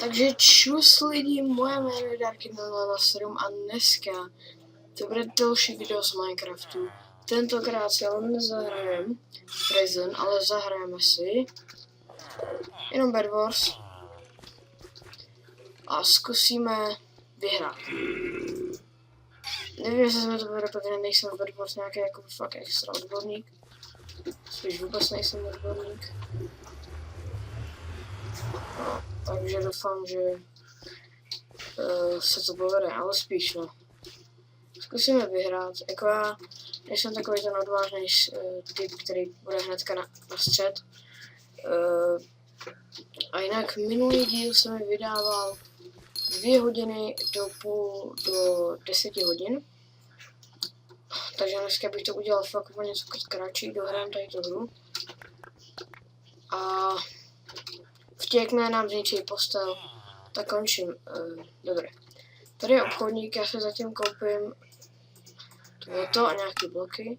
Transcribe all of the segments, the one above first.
Takže čus lidi, moje jméno je Darky007 a dneska to bude další video z Minecraftu. Tentokrát si ale nezahrajeme Prison, ale zahrajeme si jenom Bed Wars a zkusíme vyhrát. Nevím, jestli se mi to bude, protože nejsem v Bed Wars nějaký jako fakt extra odborník. Spíš vůbec nejsem odborník. No, takže doufám, že se to povede, ale spíš no. Zkusíme vyhrát. Jako já nejsem takový ten odvážný typ, který bude hnedka na střed. A jinak minulý díl jsem mi vydával 2 hodiny do 10 hodin. Takže dneska bych to udělal fakt o něco kratší, dohrám tady tu hru. A jakmile nám zničí postel, tak končím. Dobré. Tady je obchodník, já si zatím koupím to a nějaký bloky.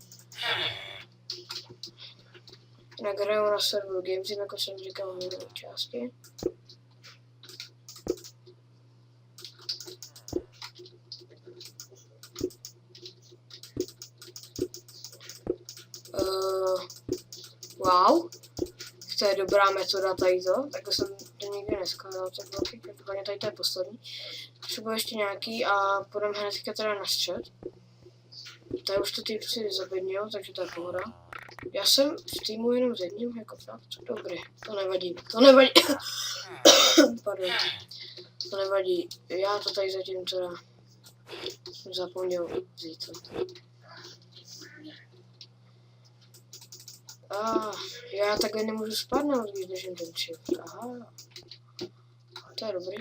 Jinak hraju na serveru Gamezim, jako jsem říkal v minulé části. Wow. To je dobrá metoda tady to, tak jsem to nikdy neskládal, ty bloky, každopádně tady to je poslední. Třeba ještě nějaký a půjdeme hnedka teda na střed. Tady už to typci zabednil, takže to je pohoda. Já jsem v týmu jenom s jedním, jako fakt, dobrý, to nevadí, pardon, to nevadí, já to tady zatím teda zapomněl vzít. Já takhle nemůžu spadnout, když držím ten shift. Aha. To je dobrý.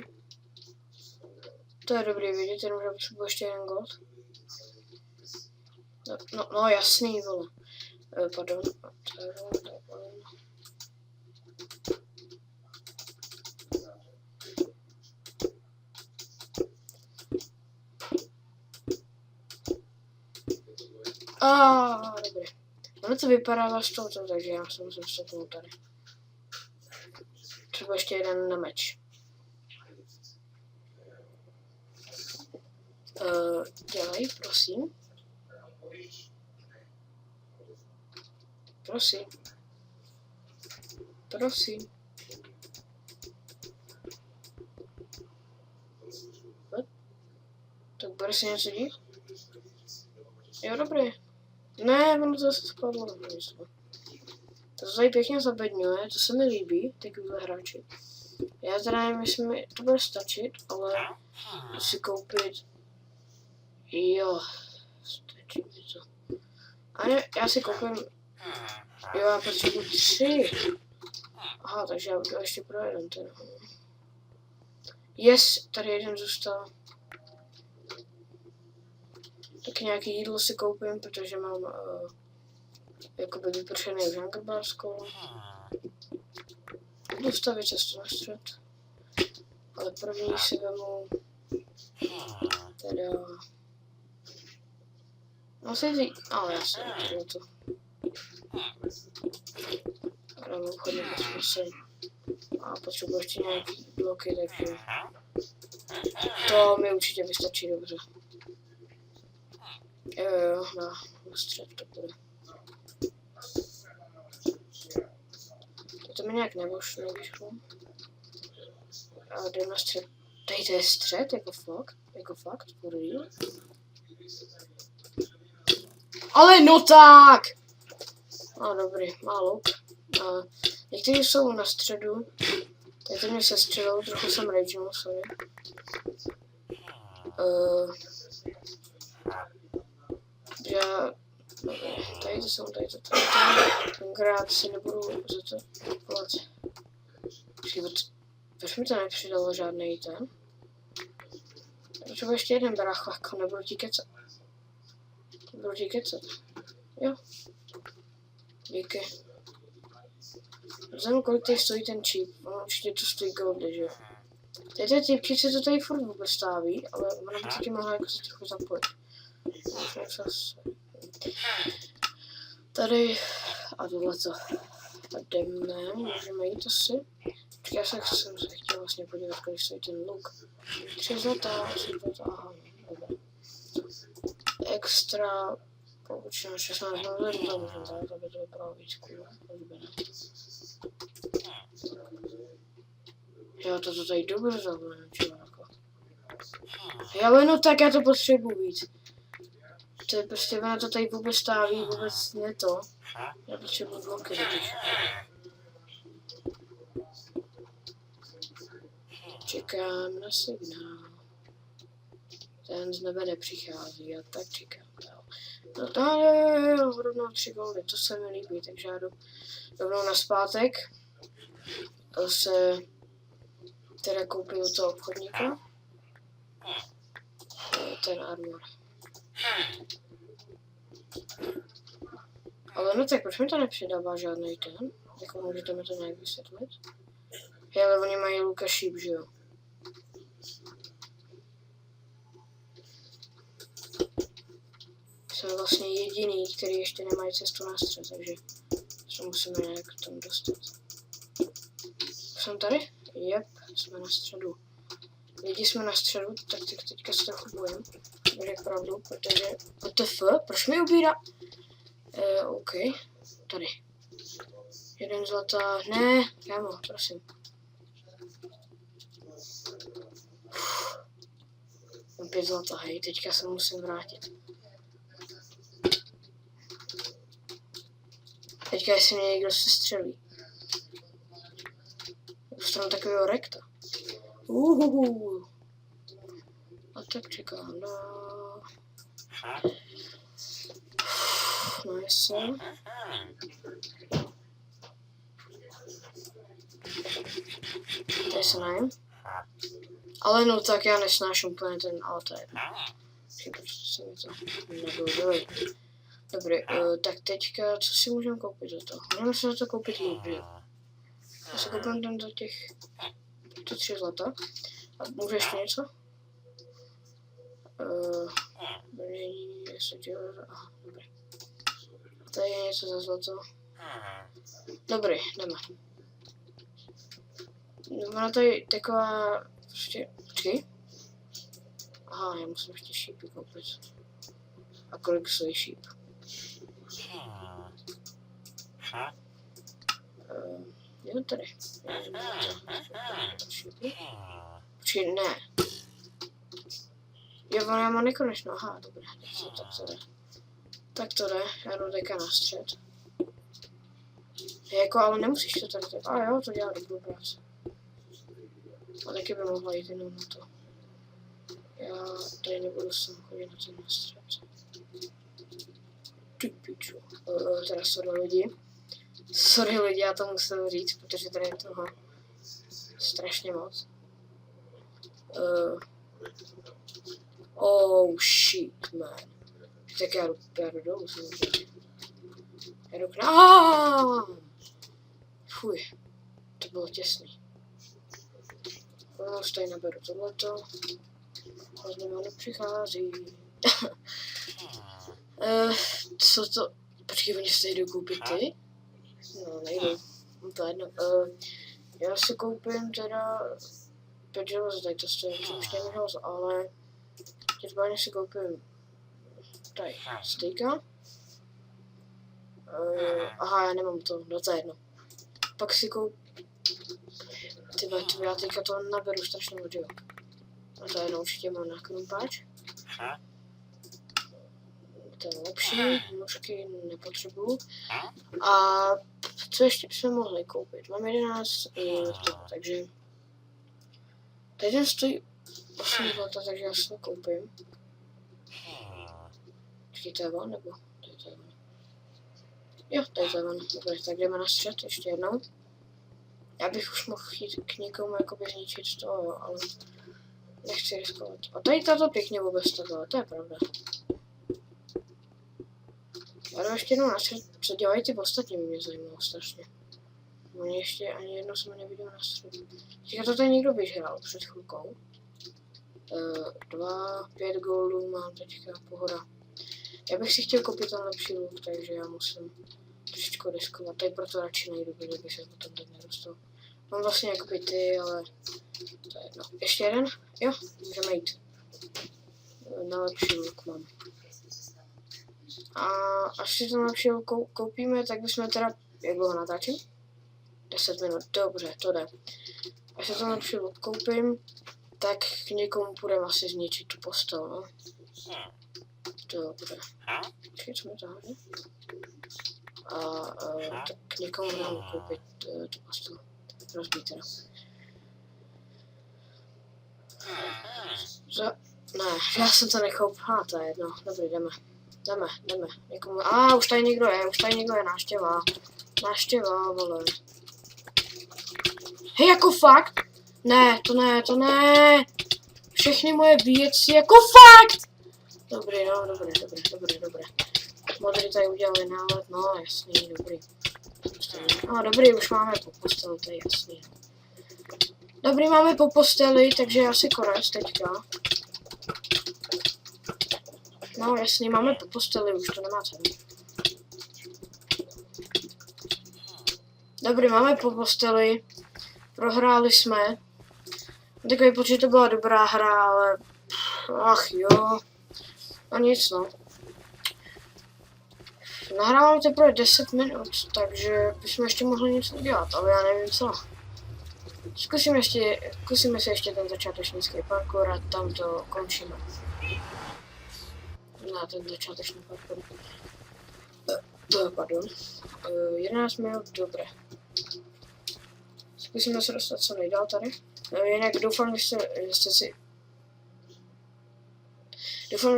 To je dobrý vidět, jenom že potřebuji ještě jeden gold. No jasný, vole. Pardon. Dobrý. Ono to vypadá z toho, takže já jsem se vstupnul tady. Třeba ještě jeden na meč. Dělej, prosím. Prosím. Prosím. Tak bude se něco dít? Jo, dobrý. Ne, ono to zase spadlo. To se tady pěkně zabedňuje, to se mi líbí, takovýhle hráči. Já teda nevím, jestli mi to bude stačit, ale si koupit... Jo, stačí mi to. A ne, já si koupím... Jo, já potřebuji 3. Aha, takže já budu ještě pro jeden ten. Yes, tady jeden zůstal. Tak nějaký jídlo si koupím, protože mám jakoby vypršený v Hungerbarskou. Budu stavit cestu na střed. Ale první si vemu teda... No si říct, ale já si nemůžu to. Ale mám chodit bezprostředně. A potřebuji ještě nějaký bloky, takže... To mi určitě vystačí dobře. Jo, na střed to bude. To mi nějak nevyšlo. A jdem na střed. Tady to je střed, jako fakt, for real. Ale no tak! Dobrý, má louk. Někteří jsou na středu. Tady to mě se středou, trochu jsem ragenul, sorry. Tady to jsou, tady. Tenkrát si nebudu za to platit. Proč mi to nepřidalo žádný ten? Třeba ještě jeden brácho, jako nebudu ti kecat. Jo. Díky. Vzhledem, kolik tady stojí ten čip, určitě to stojí goldy, že jo. Tady typčice to tady furt vůbec stáví, ale ona by taky mohla jako se trochu zapojit. Tady a tohleto. A jdeme, můžeme jít asi. Já jsem se chtěl vlastně podívat, kolik stojí ten luk. 3 zlatá, 8 zlatá, aha, dobré. Extra, poučeno 16 novin, to můžeme dát, aby to vypadalo víc cool. Jo, to tady dobře zavoleno, čiváko. Ale no tak já to potřebuji víc. To je prostě, ona to tady vůbec stáví, vůbec ne to. Já potřebuji bloky totiž. Čekám na signál. Ten z nebe nepřichází, já tak čekám dál. No tady rovnou 3 goldy, to se mi líbí, takže já jdu rovnou na zpátek. Se teda koupím od toho obchodníka. Ten armor. Ale no tak proč mi to nepřidává žádný ten? Jako můžete mi to nějak vysvětlit? Hej, ale oni mají Luka Sheep, že jo? Jsem vlastně jediný, který ještě nemají cestu na střed, takže se musíme nějak k tomu dostat. Jsem tady? Jep, jsme na středu. Lidi jsme na středu, tak teďka se trochu bojím. Řekl pravdu, protože... WTF? Proč mi ubírá? OK. Tady. 1 zlatá. Ne, kámo, prosím. Mám 5 zlatá, hej, teďka se musím vrátit. Teďka jestli mě někdo se střelí. Dostanu takového rekta. A tak čekám na... Nice. Tady se najím. Ale no tak já nesnáším úplně ten altar. Proč se mi to nebylo. Dobrý, tak teďka, co si můžeme koupit za to? Můžeme si za to koupit luk, že? Já si koupím tam za těch 3 zlata. A může ještě něco? Jestli dělá... Aha, dobrý. Tady je něco za zlato. Dobrý, jdeme. Ona tady taková... Prostě... Počkej. Aha, já musím ještě šípy koupit. A kolik stojí šíp? Jo, tady. Počkej, ne. Jo, já mám nekonečno, aha, dobré, tak to jde. Tak to jde, já jdu teďka na střed. Jako, ale nemusíš to tady tak, a jo, to dělá dobrou práci. A taky by mohla jít jenom na to. Já tady nebudu sem chodit na ten střed. Ty piču. Teda sorry lidi, já to musím říct, protože tady je toho strašně moc. Oh shit, man. Tak já jdu dolů samozřejmě. Já jdu k nám. Fuj, to bylo těsný. Už tady naberu tohleto. Hrozně málo přichází. Co to? Počkej, oni se jdou koupit ty? No, nejdu. To je jedno. Já si koupím teda 5 železa, tady to stojí už 4 železa, ale těžbáně si koupím tady stejka. Aha, já nemám to, no to je jedno. Pak si koupím... Tyba, já teďka to naberu strašně moc, jo. A to jedno určitě mám na krumpáč. To je lepší, nůžky nepotřebuju. A co ještě bychom mohli koupit? Mám 11 takže... Tady ten stojí 8 zlata, takže já si to koupím. Počkej, to je on, nebo? To je on. Jo, tady to je on. Dobře, tak jdeme na střed ještě jednou. Já bych už mohl jít k někomu jakoby zničit to, jo, ale nechci riskovat. A tady tato pěkně vůbec takhle, to je pravda. Já jdu ještě jednou na střed, co dělají ty ostatní, mě zajímalo strašně. Oni ještě ani jednou jsem neviděl na středu. Teďka to tady někdo vyžral před chvilkou. 5 goldů mám teďka, pohoda. Já bych si chtěl koupit ten lepší luk, takže já musím trošičku riskovat. Tady proto radši nejdu, protože bych se potom tak nedostal. Mám vlastně jakoby ty, ale to je jedno. Ještě jeden? Jo, můžeme jít. Na lepší luk mám. A až si to lepší luk koupíme, tak bychom teda, jak dlouho natáčím? 10 minut, dobře, to jde. Až si to lepší luk koupím, tak k někomu půjdeme asi zničit tu postel, no. Dobře. Počkej, co mi to hodí? Tak k někomu budeme koupit tu postel. Rozbít teda. Ne, já jsem to nekoupil, to je jedno, dobrý, jdeme. Někomu, už tady někdo je, náštěva, vole. Hej, jako fakt? Ne, to ne. Všechny moje věci, jako fakt! Dobrý, no, dobré. Modrý tady udělali nálet, no, jasný, dobrý. No, dobrý, už máme po posteli, to je jasný. Dobrý, máme po posteli, takže asi konec teďka. No, jasný, máme po posteli, už to nemá cenu. Dobrý, máme po posteli. Prohráli jsme. Takový pocit, to byla dobrá hra, ale... Ach jo. No nic, no. Nahrávám teprve 10 minut, takže bychom ještě mohli něco udělat, ale já nevím co. Zkusíme si ještě ten začátečnický parkour a tam to končíme. Na ten začáteční parkour. Pardon. 11 minut, dobré. Zkusíme se dostat co nejdál tady. Jinak doufám, že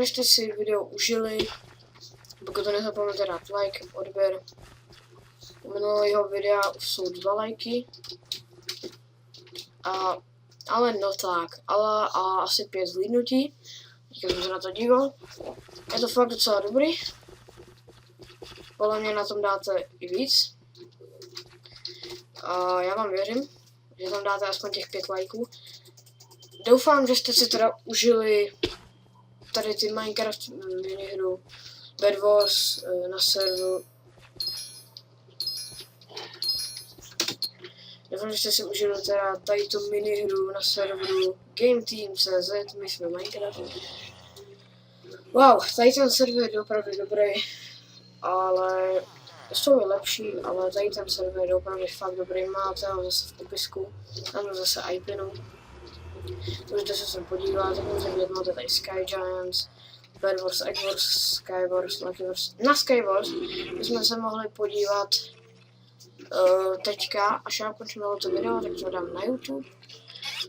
jste si video užili. Pokud to nezapomeňte dát like, odběr. U minulého videa už jsou 2 lajky. Ale no tak, ale asi 5 zhlídnutí. Díky, jsem se na to díval. Je to fakt docela dobrý. Podle mě na tom dáte i víc. Já vám věřím, že tam dáte aspoň těch 5 lajků. Doufám, že jste si teda užili tady ty Minecraft minihru Bed Wars na serveru. Doufám, že jste si užili teda tady tu minihru na serveru GameTeam.cz, my jsme Minecraft. Wow, tady ten server je opravdu dobrý, ale jsou i lepší, ale tady ten server je opravdu fakt dobrý, máte ho zase v popisku, tam zase iPinu. Můžete se sem podívat, můžete vidět, máte tady Sky Giants, Bed Wars, Egg Wars, Sky Wars, Lucky Wars. Na Sky Wars bychom se mohli podívat teďka, až já ukončím to video, tak to dám na YouTube.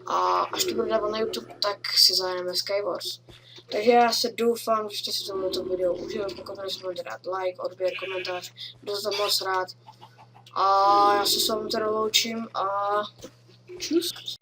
A až to budu dávat na YouTube, tak si zahrajeme Sky Wars. Takže já se doufám, že jste si tomuto video užili, pokud se budete dát like, odběr, komentář, budu to moc rád. A já se s vámi teda loučím a čus.